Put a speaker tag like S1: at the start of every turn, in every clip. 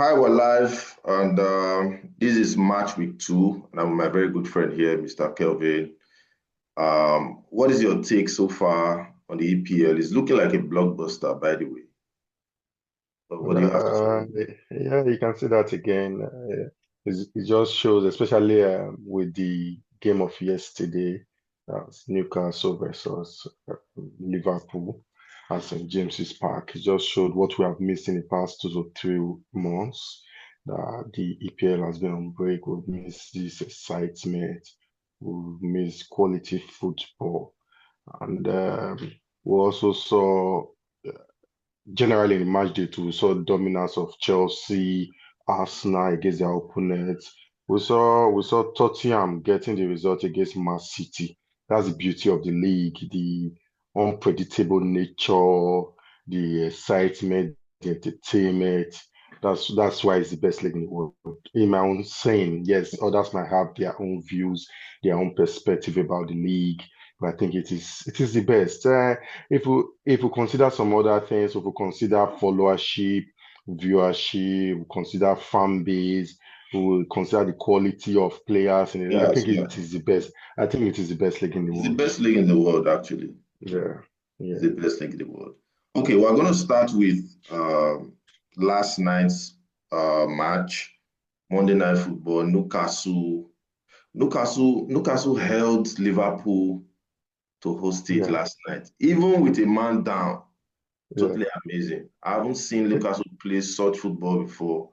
S1: Hi, we're live, and this is match week two, and I'm with my very good friend here, Mr. Kelvin. What is your take so far on the EPL? It's looking like a blockbuster, by the way. But what do you have to say?
S2: Uh, yeah, you can see that again. It just shows, especially with the game of yesterday, Newcastle versus Liverpool at St. James's Park. It just showed what we have missed in the past 2 to 3 months. The EPL has been on break. We've missed this excitement. We've missed quality football. And we also saw generally in match day two, we saw dominance of Chelsea, Arsenal against their opponents. We saw Tottenham getting the result against Man City. That's the beauty of the league, the unpredictable nature, the excitement, the entertainment. That's why it's the best league in the world. In my own saying, yes, others might have their own views, their own perspective about the league, but I think it is the best. If we consider some other things, if we consider followership, viewership, we consider fan base, we consider the quality of players, and I
S1: Yes,
S2: think
S1: yeah.
S2: it is the best. I think it is the best league in the
S1: It's the
S2: world.
S1: best league in the world, actually.
S2: Yeah,
S1: It's
S2: yeah,
S1: the best league in the world. Okay, we're going to start with last night's match, Monday Night Football. Newcastle held Liverpool to host it
S2: yeah,
S1: last night, even with a man down.
S2: yeah,
S1: Totally amazing. I haven't seen Newcastle play such football before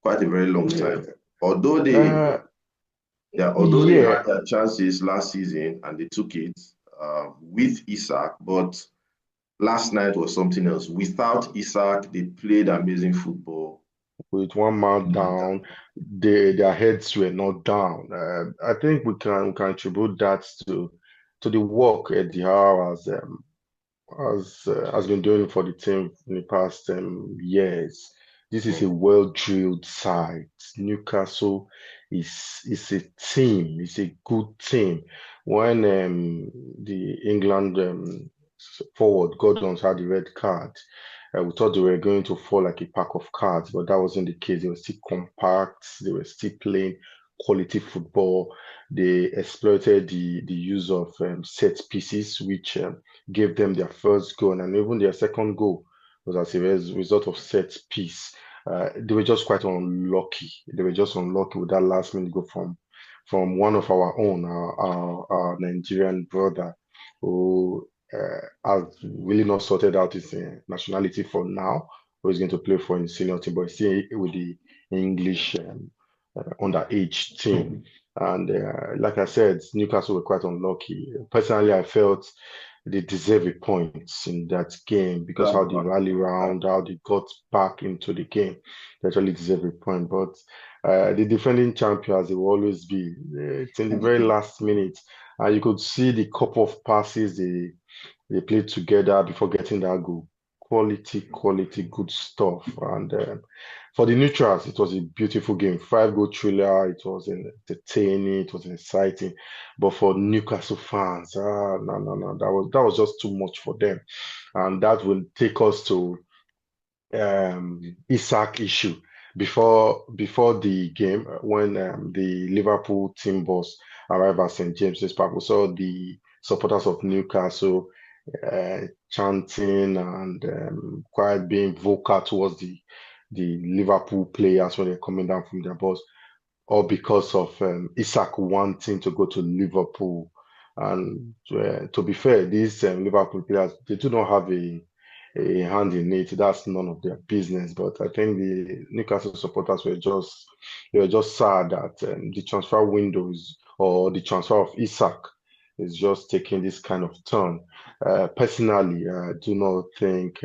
S1: quite a very long time.
S2: yeah.
S1: Although they,
S2: Uh,
S1: yeah, although they
S2: yeah,
S1: had their chances last season and they took it with Isak, but last night was something else. Without Isak, they played amazing football.
S2: with one man
S1: Man down.
S2: down, their heads were not down. I think we can attribute that to the work Eddie Howe has been doing for the team in the past years. This is a
S1: Mm.
S2: well-drilled side. Newcastle is a team. It's a good team. When the England forward Gordon had the red card, we thought they were going to fall like a pack of cards, but that wasn't the case. They were still compact. They were still playing quality football. They exploited the use of set pieces, which gave them their first goal, and even their second goal was as a result of set piece. They were just quite unlucky. They were just unlucky with that last minute goal from one of our own, our Nigerian brother, who has really not sorted out his nationality for now, who is going to play for his senior team, but he's still with the English underage team. And like I said, Newcastle were quite unlucky. Personally, I felt they deserve a point in that game because how they rally around, how they got back into the game. They actually deserve a point. But the defending champions, they will always be. It's in the very last minute. And you could see the couple of passes they played together before getting that goal. Quality, good stuff. And for the neutrals, it was a beautiful game. Five-goal thriller. It was entertaining. It was exciting. But for Newcastle fans, no, no, no, that was just too much for them, and that will take us to Isak issue before the game when the Liverpool team bus arrived at St James's Park. We saw the supporters of Newcastle chanting and quite being vocal towards the Liverpool players when they're coming down from their bus, all because of Isak wanting to go to Liverpool. And to be fair, these Liverpool players, they do not have a hand in it. That's none of their business. But I think the Newcastle supporters were just sad that the transfer windows or the transfer of Isak is just taking this kind of turn. Personally, I do not think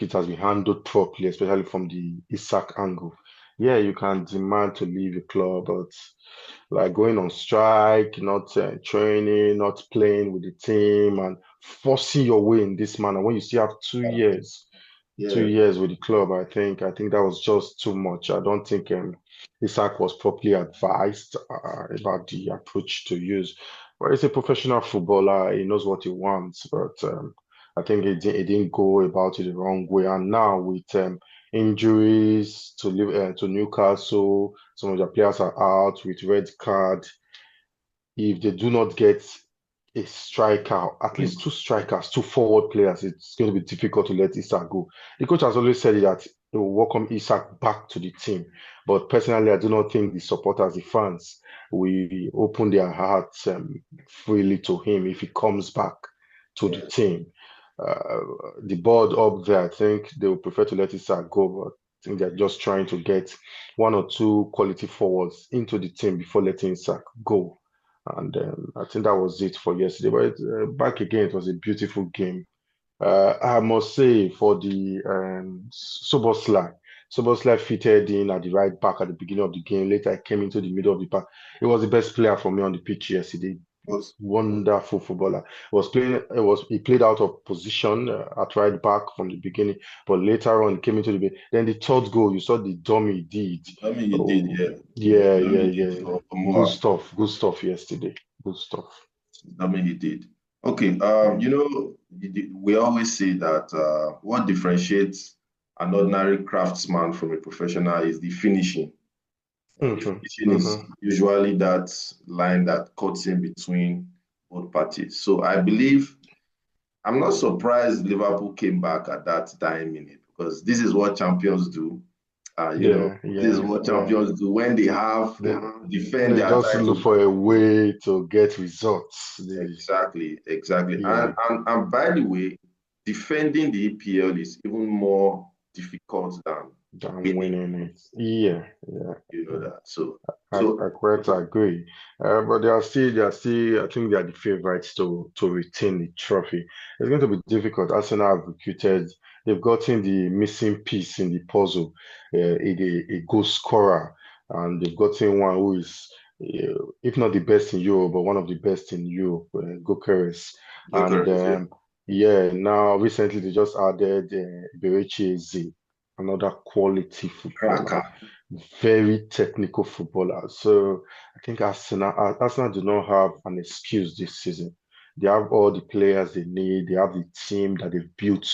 S2: it has been handled properly, especially from the Isak angle. Yeah, you can demand to leave a club, but like going on strike, not training, not playing with the team, and forcing your way in this manner when you still have 2 years, two
S1: Yeah.
S2: years with the club, I think that was just too much. I don't think Isak was properly advised about the approach to use. But he's a professional footballer. He knows what he wants, but I think he didn't go about it the wrong way. And now with injuries to Newcastle. Some of their players are out with red card. If they do not get a striker, at least two strikers, two forward players, it's going to be difficult to let Isak go. The coach has always said that he will welcome Isak back to the team. But personally, I do not think the supporters, the fans, will open their hearts freely to him if he comes back to the
S1: Yes.
S2: team. Uh, the board up there, I think they would prefer to let Isak go, but I think they're just trying to get one or two quality forwards into the team before letting Isak go. And I think that was it for yesterday. But back again, it was a beautiful game. I must say for the Soboslai fitted in at the right back at the beginning of the game. Later, I came into the middle of the park. He was the best player for me on the pitch yesterday.
S1: Was
S2: Wonderful footballer. He played out of position at right back from the beginning, but later on he came into the game. Then the third goal, you saw the dummy he did.
S1: I mean, you did,
S2: Oh,
S1: yeah.
S2: yeah,
S1: I
S2: yeah,
S1: mean, you did
S2: yeah.
S1: for
S2: Good
S1: more.
S2: stuff. Good stuff yesterday. Good stuff.
S1: I mean, you did. Okay.
S2: Mm.
S1: We always say that what differentiates an ordinary craftsman from a professional is the finishing. And the
S2: Mhm,
S1: finishing is
S2: mhm.
S1: usually that line that cuts in between both parties. So I believe I'm not surprised Liverpool came back at that dying minute because this is what champions do.
S2: Yeah,
S1: This is
S2: yeah,
S1: what
S2: yeah.
S1: champions do when they have
S2: They
S1: defend
S2: they
S1: their
S2: just look
S1: title.
S2: for a way to get results.
S1: Exactly, exactly. And,
S2: Yeah,
S1: and and by the way, defending the EPL is even more difficult than
S2: than
S1: winning.
S2: winning it. Yeah, yeah,
S1: You know
S2: yeah.
S1: that. So
S2: I
S1: so
S2: quite agree. But I think they are the favorites to retain the trophy. It's going to be difficult. Arsenal have recruited, they've gotten the missing piece in the puzzle, a goal scorer, and they've gotten one who is, if not the best in Europe, but one of the best in Europe, Gokeres. And
S1: Gyökeres, yeah,
S2: yeah, now recently they just added Berechi Eze, another quality footballer,
S1: cracker.
S2: very technical footballer. So I think Arsenal do not have an excuse this season. They have all the players they need. They have the team that they've built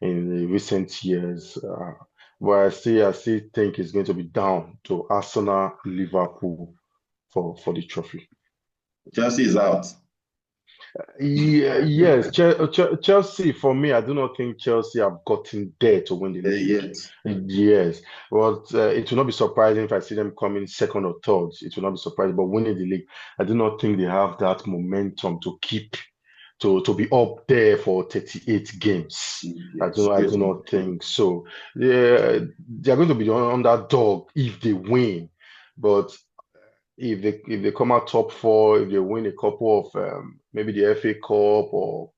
S2: in the recent years. But I still think it's going to be down to Arsenal, Liverpool for the trophy.
S1: Chelsea is out.
S2: Yeah, yes, Chelsea, for me, I do not think Chelsea have gotten there to win the league.
S1: Yet.
S2: Yes, but it will not be surprising if I see them coming second or third. It will not be surprising, but winning the league, I do not think they have that momentum to keep to be up there for 38 games.
S1: Yes,
S2: I
S1: straight
S2: do
S1: up.
S2: not think so. They are going to be the underdog if they win, but if they come out top four, if they win a couple of maybe the FA Cup or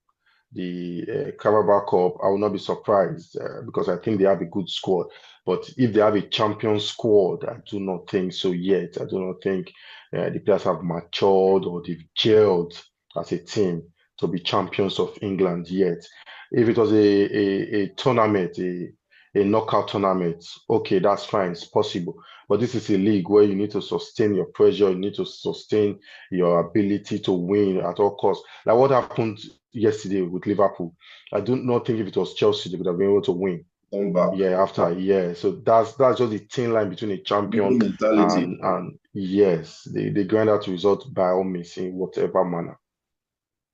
S2: the Carabao Cup, I will not be surprised because I think they have a good squad. But if they have a champion squad, I do not think so yet. I do not think the players have matured or they've gelled as a team to be champions of England yet. If it was a tournament, a knockout tournament, okay, that's fine, it's possible. But this is a league where you need to sustain your pressure, you need to sustain your ability to win at all costs. Like what happened yesterday with Liverpool. I do not think if it was Chelsea, they could have been able to win.
S1: Come back.
S2: Yeah, after yeah. So that's just the thin line between a champion
S1: Winning mentality.
S2: and yes, they grind out results by all means in whatever manner.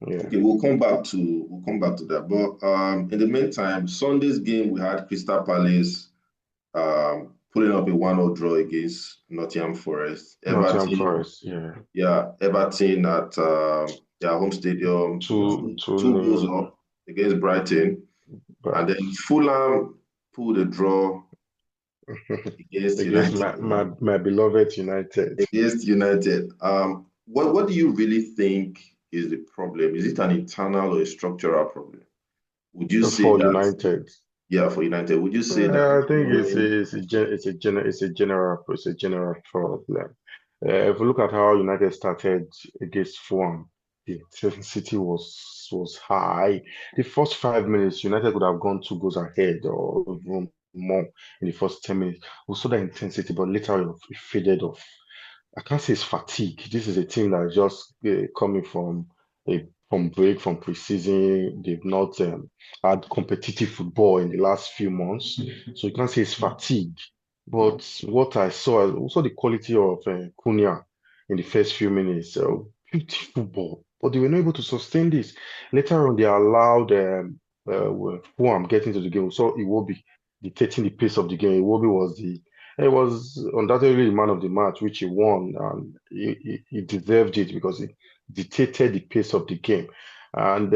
S2: Yeah.
S1: Okay, we'll come back to that. But in the meantime, Sunday's game we had Crystal Palace pulling up a 1-0 draw against Nottingham Forest.
S2: Nottingham
S1: Everton,
S2: Forest, yeah.
S1: yeah, Everton at their home stadium,
S2: Two
S1: two goals
S2: nil,
S1: up against Brighton, and
S2: but
S1: then Fulham pulled a draw against
S2: against
S1: United.
S2: my beloved United.
S1: Against United. What do you really think is the problem? Is it an internal or a structural problem? Would you say
S2: For
S1: that,
S2: United.
S1: yeah, for United, would you say that
S2: I think
S1: following
S2: it's a general problem. If we look at how United started against Fulham, the intensity was high. The first 5 minutes, United could have gone two goals ahead or even more in the first 10 minutes. We saw that intensity, but later it faded off. I can't say it's fatigue. This is a team that is just coming from a from break, from preseason. They've not had competitive football in the last few months. So you can't say it's fatigue. But what I saw, I saw the quality of Cunha in the first few minutes. Beautiful ball. But they were not able to sustain this. Later on, they allowed who I'm getting to the game. So Iwobi dictating the pace of the game. Iwobi was the it was undoubtedly the man of the match, which he won, and he deserved it because he dictated the pace of the game. And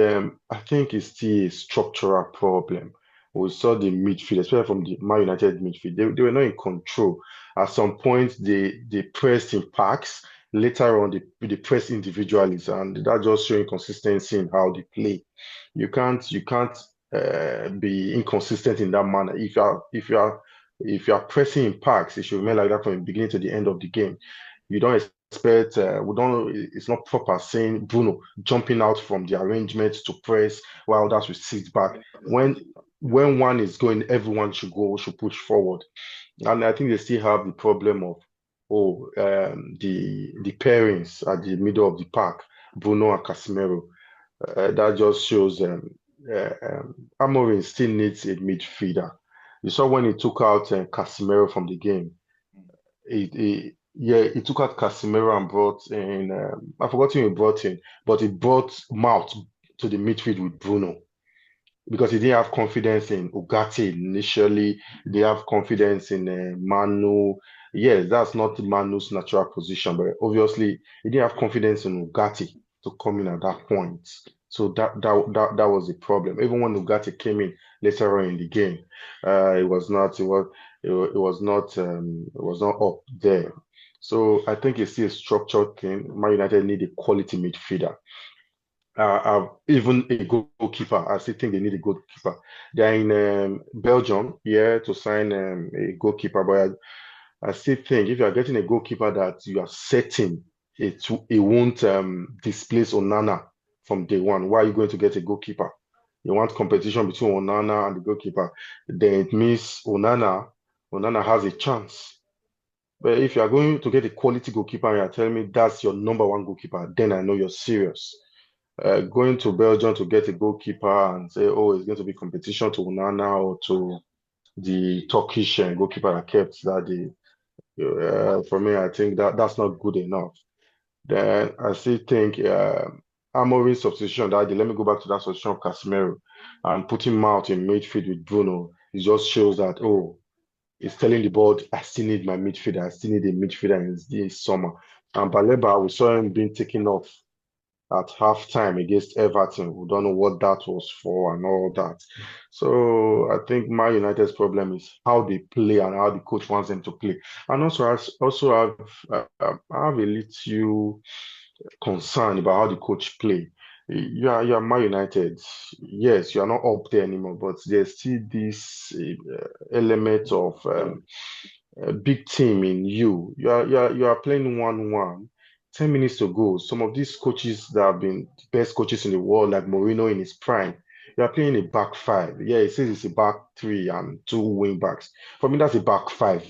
S2: I think it's still a structural problem. We saw the midfield, especially from the Man United midfield, they were not in control. At some point, they pressed in packs. Later on, they pressed individually, and that just showing consistency in how they play. You can't be inconsistent in that manner. If you are pressing in packs, it should remain like that from the beginning to the end of the game. You don't expect we don't it's not proper saying Bruno jumping out from the arrangement to press while others will sit back. When one is going, everyone should push forward. And I think they still have the problem of the pairings at the middle of the park, Bruno and Casemiro. That just shows Amorim still needs a midfielder. You saw when he took out Casemiro from the game. Yeah, he took out Casemiro and brought in. I forgot who he brought in, but he brought Mount to the midfield with Bruno because he didn't have confidence in Ugarte initially. They have confidence in Manu. Yes, that's not Manu's natural position, but obviously he didn't have confidence in Ugarte to come in at that point. So that was the problem. Even when Ugarte came in later on in the game, it was not up there. So I think it's still a structured thing. Man United need a quality midfielder, even a goalkeeper. I still think they need a goalkeeper. They're in Belgium, yeah, to sign a goalkeeper, but I still think if you are getting a goalkeeper that you are certain it won't displace Onana from day one, why are you going to get a goalkeeper? You want competition between Onana and the goalkeeper, then it means Onana has a chance. But if you are going to get a quality goalkeeper and you're telling me that's your number one goalkeeper, then I know you're serious. Going to Belgium to get a goalkeeper and say, oh, it's going to be competition to Onana or to the Turkish goalkeeper that kept that day. For me, I think that's not good enough. Then I still think Amorim's substitution that day, let me go back to that substitution of Casemiro and putting him out in midfield with Bruno. It just shows that, oh, it's telling the board, I still need my midfielder. I still need a midfielder in this summer. And Baleba, we saw him being taken off at halftime against Everton. We don't know what that was for and all that. So I think Man United's problem is how they play and how the coach wants them to play. And also I have a little concern about how the coach play. You are Man United. Yes, you are not up there anymore, but there's still this element of a big team in you. You are playing 1-1. 10 minutes to go. Some of these coaches that have been the best coaches in the world, like Mourinho in his prime, you are playing a back five. Yeah, it says it's a back three and two wing backs. For me, that's a back five,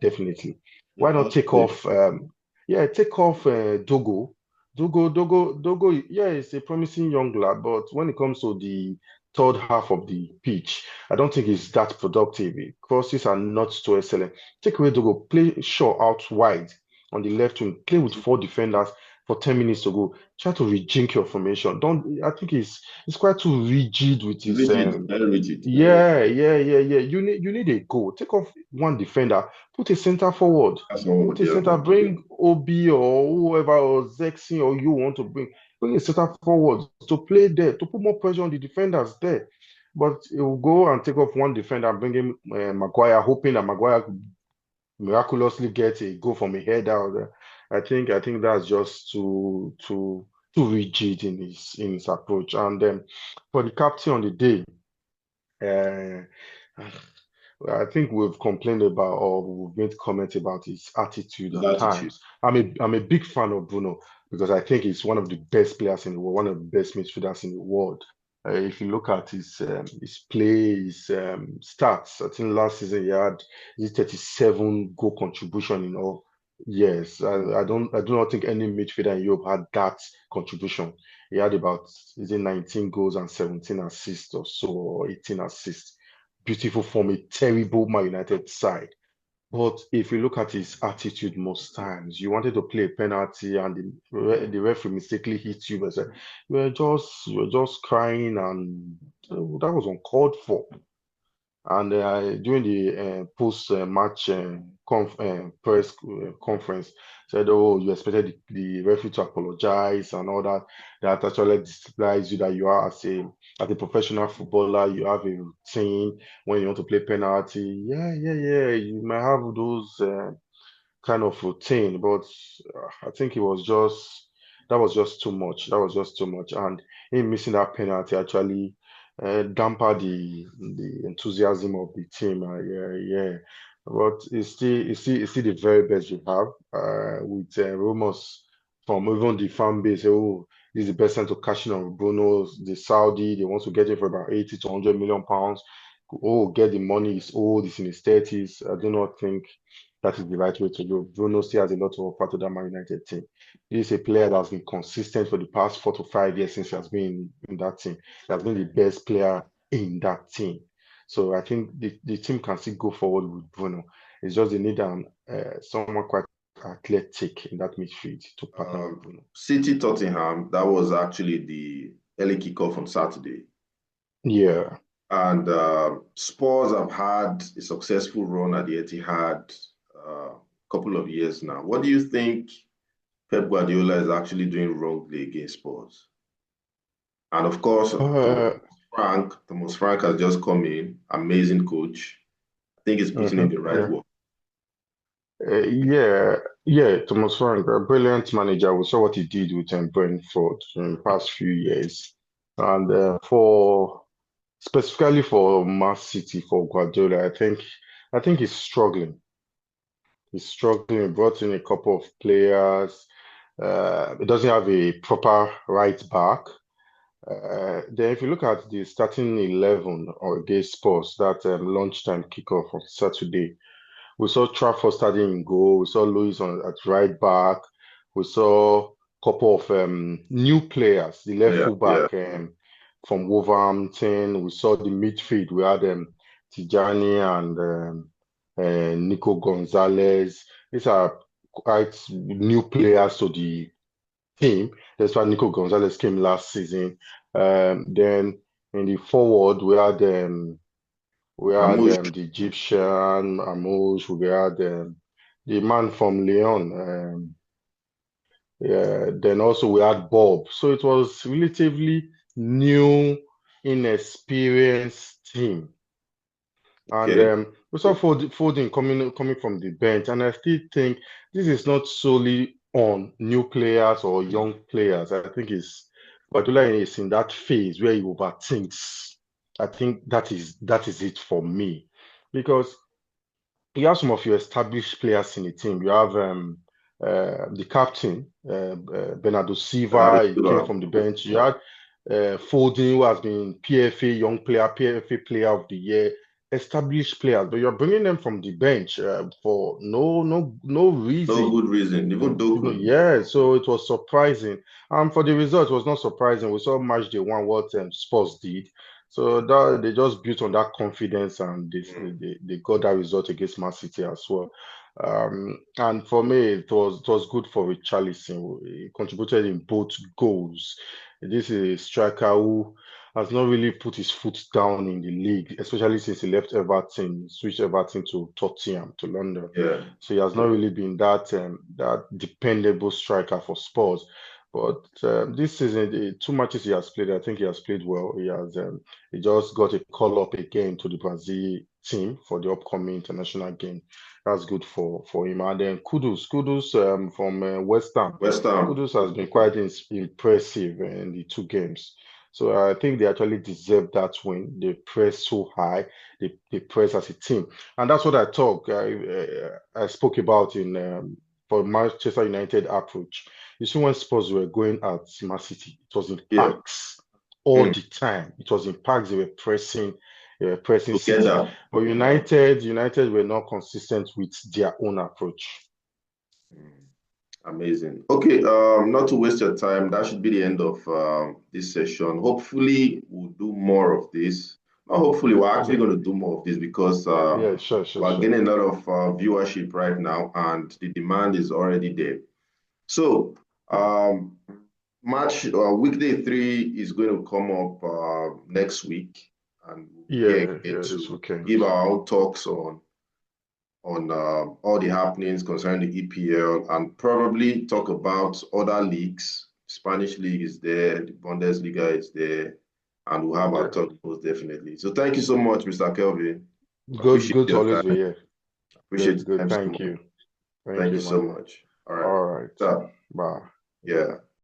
S2: definitely. Why not take off? Yeah, take off Dogo. Dogo. Yeah, it's a promising young lad, but when it comes to the third half of the pitch, I don't think it's that productive. Crosses are not so excellent. Take away Dogo, play Shaw out wide on the left wing, play with four defenders for 10 minutes to go. Try to rejink your formation. Don't I think it's quite too rigid with his
S1: Rigid, very rigid, very rigid.
S2: yeah. You need a goal. Take off one defender, put a center forward,
S1: That's all.
S2: put a
S1: Yeah.
S2: center, bring Obi or whoever or Zexin or you want to bring a center forward to play there, to put more pressure on the defenders there. But he will go and take off one defender and bring in Maguire, hoping that Maguire miraculously get a goal from a header. I think that's just too rigid in his approach. And for the captain on the day, uh, I think we've complained about or we've made comments about his attitude
S1: His
S2: at
S1: attitude.
S2: times. I'm a big fan of Bruno because I think he's one of the best players in the world, one of the best midfielders in the world. If you look at his play, his stats, I think last season he had his 37 goal contribution in all. Yes, I do not think any midfielder in Europe had that contribution He had about, is it 19 goals and 17 assists or so, or 18 assists. Beautiful from a terrible Man United side. But if you look at his attitude most times, you wanted to play a penalty and the referee mistakenly hit you, but you were just crying, and that was uncalled for. And during the post-match press conference, said, "Oh, you expected the referee to apologize and all that. That actually displays you that you are as a professional footballer. You have a routine when you want to play penalty. Yeah, yeah, yeah. You might have those." Kind of routine, but I think it was just that was just too much. That was just too much, and him missing that penalty actually damper the enthusiasm of the team. Yeah, yeah, but it's still the very best we have. With rumors from even the fan base, say, oh, this is the best time to cash in on Bruno. The Saudi, they want to get him for about 80 to 100 million pounds. Oh, get the money. He's old. He's in his 30s. I do not think that is the right way to go. Bruno still has a lot to offer to that Man United team. He is a player that has been consistent for the past 4 to 5 years since he has been in that team. He has been the best player in that team. So I think the team can still go forward with Bruno. It's just they need someone quite athletic in that midfield to partner with Bruno.
S1: City Tottenham, that was actually the early kickoff on Saturday.
S2: Yeah.
S1: And Spurs have had a successful run at the Etihad a couple of years now. What do you think Pep Guardiola is actually doing wrongly against Spurs? And of course,
S2: Uh,
S1: Thomas Frank has just come in, amazing coach. I think he's putting in the right
S2: yeah.
S1: work.
S2: Yeah, yeah, Thomas Frank, a brilliant manager. We saw what he did with Brentford in the past few years. And for specifically for Man City, for Guardiola, I think he's struggling. He's struggling. He brought in a couple of players. He doesn't have a proper right back. Then if you look at the starting 11 or against Spurs, that lunchtime kickoff on Saturday. We saw Trafford starting in goal. We saw Luis at right back. We saw a couple of new players, the left
S1: Yeah, yeah.
S2: fullback from Wolverhampton. We saw the midfield. We had Tijani and Nico Gonzalez. These are quite new players to the team. That's why Nico Gonzalez came last season. Then in the forward, we had
S1: Mamouche,
S2: the Egyptian, Amouche, we had the man from Lyon. Yeah, then also we had Bob. So it was relatively new, inexperienced team. And
S1: okay.
S2: we saw Foden coming from the bench. And I still think this is not solely on new players or young players. I think it's particularly is in that phase where he overthinks. I think that is it for me. Because you have some of your established players in the team. You have the captain, Bernardo
S1: Bernardo
S2: Silva. He came
S1: Silva.
S2: from the bench. You had Foden, who has been PFA Young Player, PFA Player of the Year, established players, but you're bringing them from the bench for no
S1: No
S2: reason.
S1: good reason. Even Doku.
S2: Yeah, so it was surprising. And for the result, it was not surprising. We saw match day one what Spurs did. So that they just built on that confidence, and
S1: Mm.
S2: they got that result against Man City as well. And for me, it was good for Richarlison. He contributed in both goals. This is a striker who has not really put his foot down in the league, especially since he left Everton, switched Everton to Tottenham, to London.
S1: Yeah,
S2: So he has not really been that dependable striker for Spurs. But this season, the 2 matches he has played, I think he has played well. He just got a call up again to the Brazil team for the upcoming international game. That's good for him. And then Kudus from West Ham.
S1: West Ham.
S2: Kudus has been quite impressive in the 2 games. So I think they actually deserve that win. They press so high. They press as a team, and that's what I spoke about in for Manchester United approach. You see, when Spurs were going at Man City, it was in
S1: Yeah.
S2: packs all
S1: Mm.
S2: the time. It was in packs. They were pressing City.
S1: Together.
S2: But United were not consistent with their own approach.
S1: Mm. Amazing. Okay, not to waste your time, that should be the end of this session. Hopefully, we'll do more of this. Not hopefully, we're actually
S2: Yeah,
S1: going to do more of this because
S2: yeah, sure, sure,
S1: we're
S2: sure.
S1: getting a lot of viewership right now, and the demand is already there. So, um, match weekday 3 is going to come up next week, and we'll be here
S2: Yeah,
S1: again
S2: yeah, this
S1: to
S2: weekend.
S1: give our own talks on all the happenings concerning the EPL and probably talk about other leagues. Spanish league is there, the Bundesliga is there, and we'll have our
S2: Yeah,
S1: talk most definitely. So thank you so much, Mr. Kelvin.
S2: good,
S1: Appreciate
S2: good to
S1: your
S2: always be
S1: time.
S2: here.
S1: Appreciate
S2: Good,
S1: your
S2: good.
S1: time so
S2: Thank
S1: much.
S2: you. Thank
S1: Thank
S2: you,
S1: you so
S2: man.
S1: much. All right.
S2: All right.
S1: So,
S2: Bye.
S1: yeah.